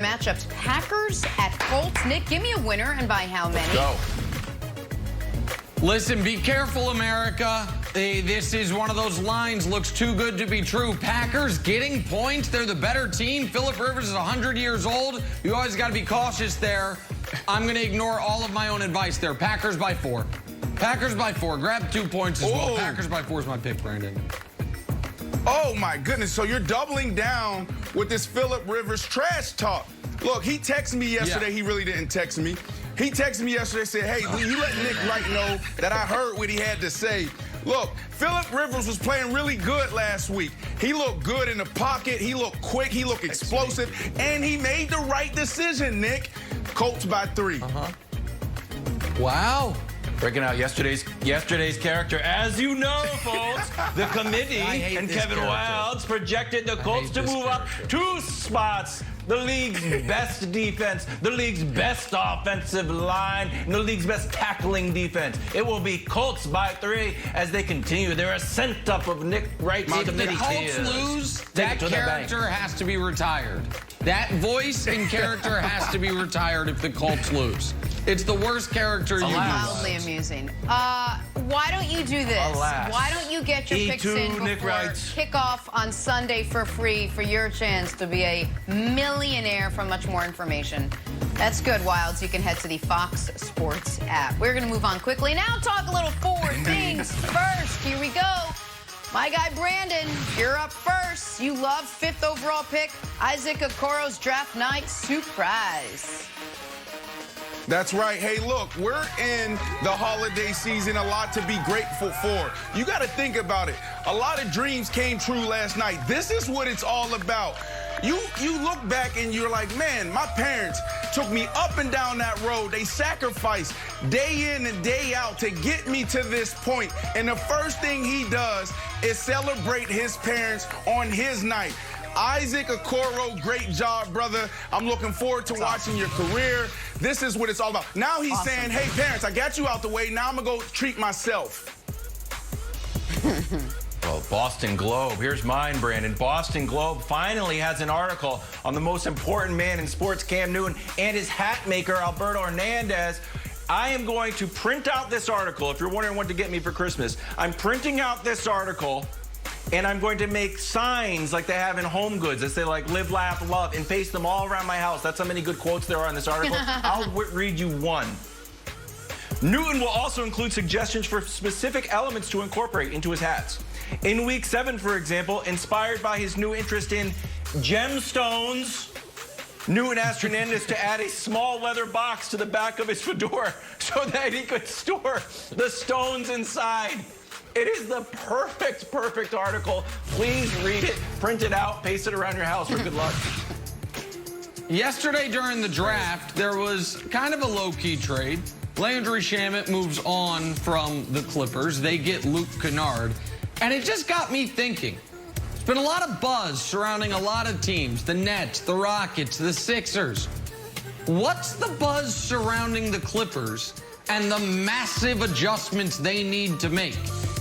Matchups, Packers at Colts. Nick, give me a winner and by how many? Go. Listen, be careful, America. This is one of those lines, looks too good to be true. Packers getting points. They're the better team. Phillip Rivers is 100 years old. You always got to be cautious there. I'm going to ignore all of my own advice there. Packers by 4. Packers by 4. Grab 2 points as well. Packers by 4 is my pick, Brandon. Oh, my goodness. So you're doubling down with this Phillip Rivers trash talk. Look, he texted me yesterday. Yeah. He really didn't text me. He texted me yesterday, said, hey, will you let Nick Wright know that I heard what he had to say? Look, Phillip Rivers was playing really good last week. He looked good in the pocket. He looked quick. He looked explosive. And he made the right decision, Nick. Colts by 3. Wow. Breaking out yesterday's character. As you know, folks, the committee and Kevin Wildes projected the Colts to move up 2 spots. The league's best defense, the league's best offensive line, and the league's best tackling defense. It will be Colts by 3 as they continue their ascent up of Nick Wright's committee. If the Colts lose, that character has to be retired. That voice and character has to be retired if the Colts lose. It's the worst character you can. Wildly amusing. Why don't you do this? Why don't you get your picks in before kickoff on Sunday for free for your chance to be a millionaire? For much more information, that's good, Wilds. You can head to the Fox Sports app. We're going to move on quickly. Now talk a little forward things first. Here we go. My guy, Brandon, you're up first. You love 5th overall pick, Isaac Okoro's draft night surprise. That's right. Hey, look, we're in the holiday season. A lot to be grateful for. You got to think about it. A lot of dreams came true last night. This is what it's all about. You look back and you're like, man, my parents took me up and down that road. They sacrificed day in and day out to get me to this point. And the first thing he does is celebrate his parents on his night. Isaac Okoro, great job, brother. I'm looking forward to watching your career. This is what it's all about. Now he's saying, hey, parents, I got you out the way. Now I'm going to go treat myself. Well, Boston Globe. Here's mine, Brandon. Boston Globe finally has an article on the most important man in sports, Cam Newton, and his hat maker, Alberto Hernandez. I am going to print out this article. If you're wondering what to get me for Christmas, I'm printing out this article. And I'm going to make signs like they have in Home Goods that say, like, live, laugh, love, and paste them all around my house. That's how many good quotes there are in this article. I'll read you one. Newton will also include suggestions for specific elements to incorporate into his hats. In Week 7, for example, inspired by his new interest in gemstones, Newton asked Hernandez to add a small leather box to the back of his fedora so that he could store the stones inside. It is the perfect article. Please read it, print it out, paste it around your house for good luck. Yesterday during the draft, there was kind of a low-key trade. Landry Shamet moves on from the Clippers. They get Luke Kennard. And it just got me thinking. There's been a lot of buzz surrounding a lot of teams. The Nets, the Rockets, the Sixers. What's the buzz surrounding the Clippers and the massive adjustments they need to make?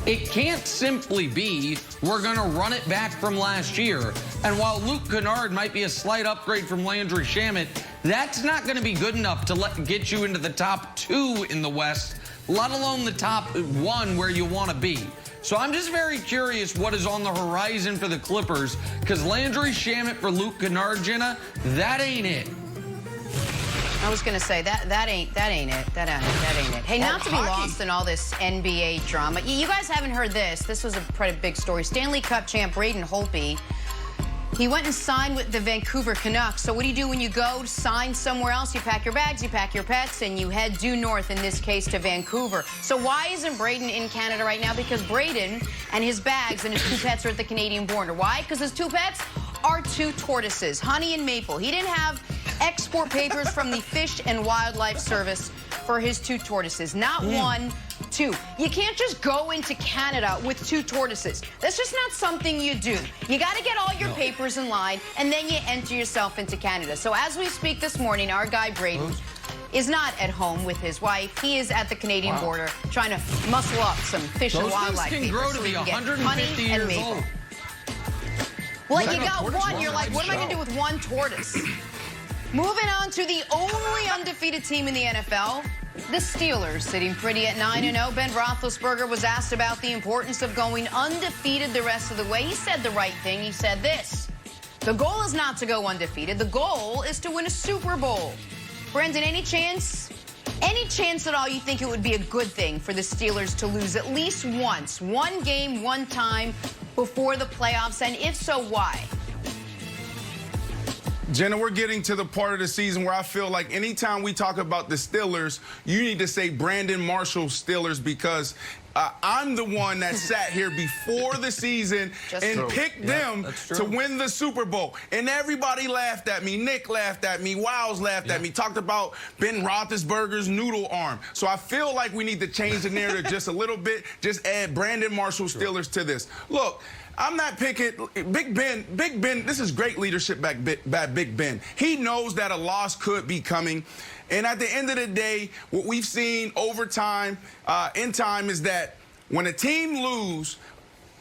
It can't simply be, we're going to run it back from last year. And while Luke Kennard might be a slight upgrade from Landry Shamet, that's not going to be good enough to get you into the top 2 in the West, let alone the top 1 where you want to be. So I'm just very curious what is on the horizon for the Clippers, because Landry Shamet for Luke Kennard, Jenna, that ain't it. I was going to say, that ain't it. That ain't it. Hey, not to be lost in all this NBA drama. You guys haven't heard this. This was a pretty big story. Stanley Cup champ Braden Holtby, he went and signed with the Vancouver Canucks. So what do you do when you go to sign somewhere else? You pack your bags, you pack your pets, and you head due north, in this case, to Vancouver. So why isn't Braden in Canada right now? Because Braden and his bags and his 2 pets are at the Canadian border. Why? Because his 2 pets are 2 tortoises, Honey and Maple. He didn't have export papers from the Fish and Wildlife Service for his 2 tortoises. Not 1, 2. You can't just go into Canada with 2 tortoises. That's just not something you do. You got to get all your papers in line, and then you enter yourself into Canada. So as we speak this morning, our guy Braden is not at home with his wife. He is at the Canadian border trying to muscle up some Fish and Wildlife papers. Those things can grow to be 150 years old. Well, you got 1. You're like, what am I going to do with 1 tortoise? Moving on to the only undefeated team in the NFL, the Steelers, sitting pretty at 9-0. Ben Roethlisberger was asked about the importance of going undefeated the rest of the way. He said the right thing. He said this: the goal is not to go undefeated. The goal is to win a Super Bowl. Brandon, any chance at all you think it would be a good thing for the Steelers to lose at least once, one game, one time before the playoffs? And if so, why? Jenna, we're getting to the part of the season where I feel like anytime we talk about the Steelers, you need to say Brandon Marshall Steelers, because I'm the one that sat here before the season and picked them to win the Super Bowl. And everybody laughed at me. Nick laughed at me. Wiles laughed at me. Talked about Ben Roethlisberger's noodle arm. So I feel like we need to change the narrative just a little bit. Just add Brandon Marshall Steelers to this. Look, I'm not picking Big Ben. Big Ben, this is great leadership by Big Ben. He knows that a loss could be coming. And at the end of the day, what we've seen over time, in time, is that when a team loses,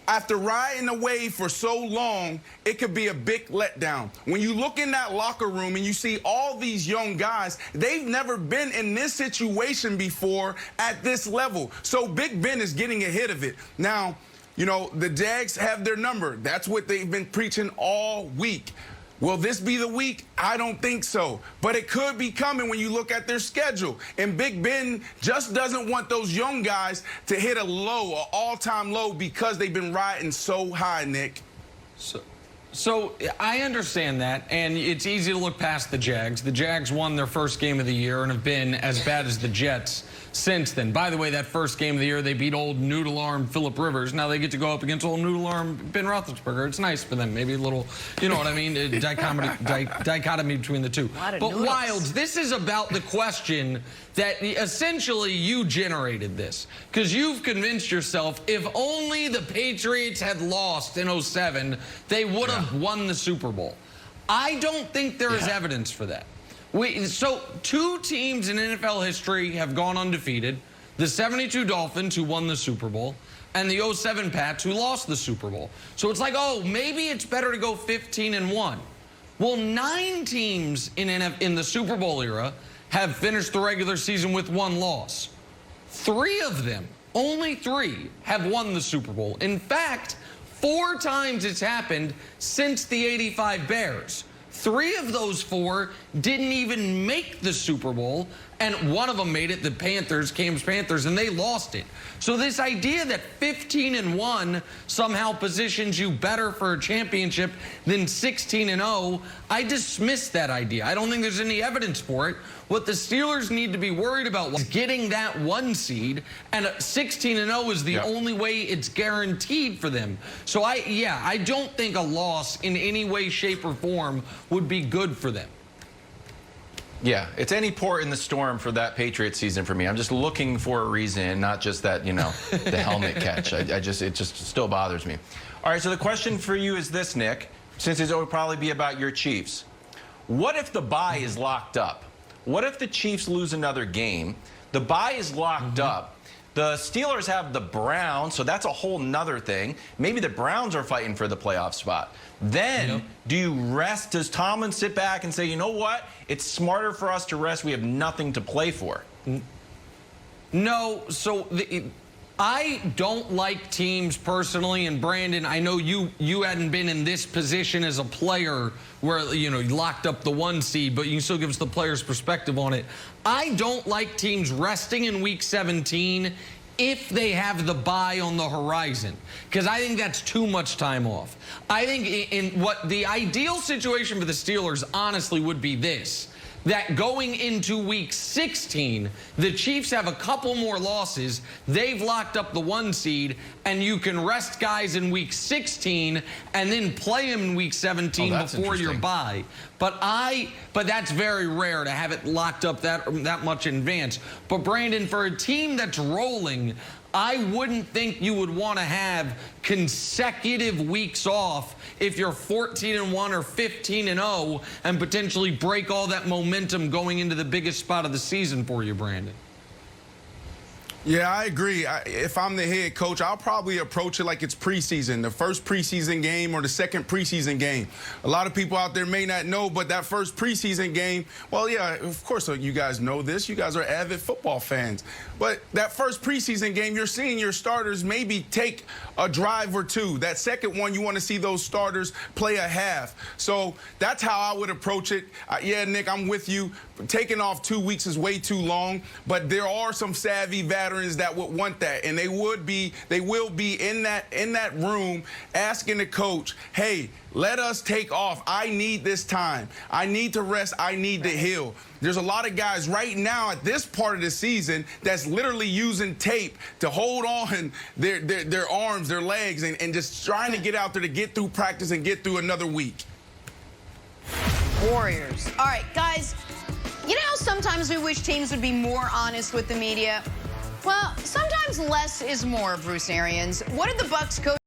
after riding the wave for so long, it could be a big letdown. When you look in that locker room and you see all these young guys, they've never been in this situation before at this level. So Big Ben is getting ahead of it. Now, you know, the Jags have their number. That's what they've been preaching all week. Will this be the week? I don't think so. But it could be coming when you look at their schedule. And Big Ben just doesn't want those young guys to hit a low, an all-time low, because they've been riding so high, Nick. So I understand that, and it's easy to look past the Jags. The Jags won their first game of the year and have been as bad as the Jets since then. By the way, that first game of the year, they beat old noodle-arm Phillip Rivers. Now they get to go up against old noodle-arm Ben Roethlisberger. It's nice for them. Maybe a little, you know what I mean, dichotomy between the two. But Wilds, this is about the question that essentially you generated this, because you've convinced yourself if only the Patriots had lost in 07, they would have won the Super Bowl. I don't think there is evidence for that. So two teams in NFL history have gone undefeated: the 72 Dolphins, who won the Super Bowl, and the 07 Pats, who lost the Super Bowl. So it's like, oh, maybe it's better to go 15-1. Well, 9 teams in the Super Bowl era have finished the regular season with 1 loss. 3 of them, only 3, have won the Super Bowl. In fact, 4 times it's happened since the '85 Bears. 3 of those 4 didn't even make the Super Bowl, and one of them made it, the Panthers, Cam's Panthers, and they lost it. So this idea that 15-1 somehow positions you better for a championship than 16-0, I dismiss that idea. I don't think there's any evidence for it. What the Steelers need to be worried about is getting that 1 seed, and 16-0 is the only way it's guaranteed for them. So I don't think a loss in any way, shape, or form would be good for them. Yeah, it's any port in the storm for that Patriots season for me. I'm just looking for a reason, not just that, you know, the helmet catch. It just still bothers me. All right, so the question for you is this, Nick, since it would probably be about your Chiefs. What if the bye is locked up? What if the Chiefs lose another game? The bye is locked up. The Steelers have the Browns, so that's a whole nother thing. Maybe the Browns are fighting for the playoff spot. Then, do you rest? Does Tomlin sit back and say, you know what? It's smarter for us to rest. We have nothing to play for. No, so I don't like teams personally, and Brandon, I know you hadn't been in this position as a player where, you know, you locked up the 1 seed, but you can still give us the player's perspective on it. I don't like teams resting in week 17 if they have the bye on the horizon, because I think that's too much time off. I think in what the ideal situation for the Steelers honestly would be this: that going into week 16, the Chiefs have a couple more losses. They've locked up the 1 seed, and you can rest guys in week 16 and then play them in week 17 before your bye. But that's very rare to have it locked up that much in advance. But Brandon, for a team that's rolling, I wouldn't think you would want to have consecutive weeks off if you're 14-1 or 15-0 and potentially break all that momentum going into the biggest spot of the season for you, Brandon. Yeah, I agree. If I'm the head coach, I'll probably approach it like it's preseason, the first preseason game or the second preseason game. A lot of people out there may not know, but that first preseason game, well, yeah, of course you guys know this. You guys are avid football fans. But that first preseason game, you're seeing your starters maybe take a drive or two. That second one, you want to see those starters play a half. So that's how I would approach it. Yeah, Nick, I'm with you. Taking off 2 weeks is way too long, but there are some savvy veterans that would want that, and they will be in that room asking the coach, hey, let us take off. I need this time. I need to rest. I need to heal. There's a lot of guys right now at this part of the season that's literally using tape to hold on their arms, their legs, and just trying to get out there to get through practice and get through another week. Warriors. All right, guys, you know how sometimes we wish teams would be more honest with the media? Well, sometimes less is more, Bruce Arians. What did the Bucs coach